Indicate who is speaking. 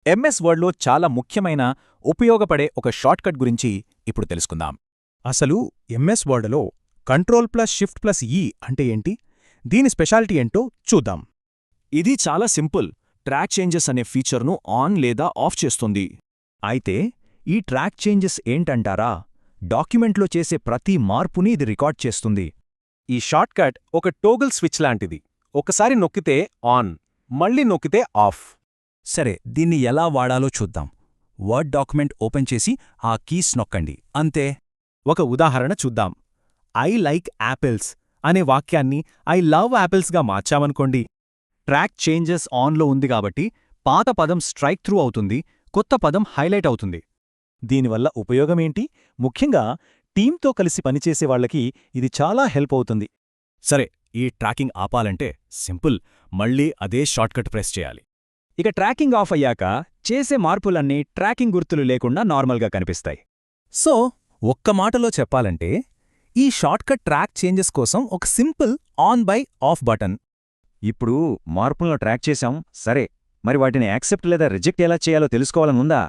Speaker 1: MS వర్డ్లో చాలా ముఖ్యమైన ఉపయోగపడే ఒక షార్ట్కట్ గురించి ఇప్పుడు తెలుసుకుందాం.
Speaker 2: అసలు ఎంఎస్ వర్డ్లో కంట్రోల్+షిఫ్ట్+ఈ అంటే ఏంటి? దీని స్పెషాలిటీ ఏంటో చూద్దాం.
Speaker 3: ఇది చాలా సింపుల్. ట్రాక్ చేంజెస్ అనే ఫీచర్ను ఆన్ లేదా ఆఫ్ చేస్తుంది.
Speaker 2: అయితే ఈ ట్రాక్ చేంజెస్ ఏంటంటారా? డాక్యుమెంట్లో చేసే ప్రతి మార్పుని ఇది రికార్డ్ చేస్తుంది.
Speaker 4: ఈ షార్ట్కట్ ఒక టోగుల్ స్విచ్ లాంటిది. ఒకసారి నొక్కితే ఆన్, మళ్ళీ నొక్కితే ఆఫ్.
Speaker 2: సరే, దీన్ని ఎలా వాడాలో చూద్దాం. వర్డ్ డాక్యుమెంట్ ఓపెన్ చేసి ఆ కీస్ నొక్కండి, అంతే.
Speaker 4: ఒక ఉదాహరణ చూద్దాం. ఐ లైక్ యాపిల్స్ అనే వాక్యాన్ని ఐ లవ్ యాపిల్స్గా మార్చామనుకోండి. ట్రాక్ చేంజెస్ ఆన్లో ఉంది కాబట్టి పాత పదం స్ట్రైక్ త్రూ అవుతుంది, కొత్త పదం హైలైట్ అవుతుంది. దీనివల్ల ఉపయోగమేంటి? ముఖ్యంగా టీంతో కలిసి పనిచేసే వాళ్లకి ఇది చాలా హెల్ప్ అవుతుంది.
Speaker 3: సరే, ఈ ట్రాకింగ్ ఆపాలంటే సింపుల్, మళ్ళీ అదే షార్ట్కట్ ప్రెస్ చేయాలి.
Speaker 5: ఇక ట్రాకింగ్ ఆఫ్ అయ్యాక చేసే మార్పులన్నీ ట్రాకింగ్ గుర్తులు లేకుండా నార్మల్గా కనిపిస్తాయి.
Speaker 2: సో ఒక్క మాటలో చెప్పాలంటే ఈ షార్ట్కట్ ట్రాక్ చేంజెస్ కోసం ఒక simple on by of button.
Speaker 6: ఇప్పుడు మార్పులను ట్రాక్ చేశాం, సరే, మరి వాటిని యాక్సెప్ట్ లేదా రిజెక్ట్ ఎలా చేయాలో తెలుసుకోవాలనుందా?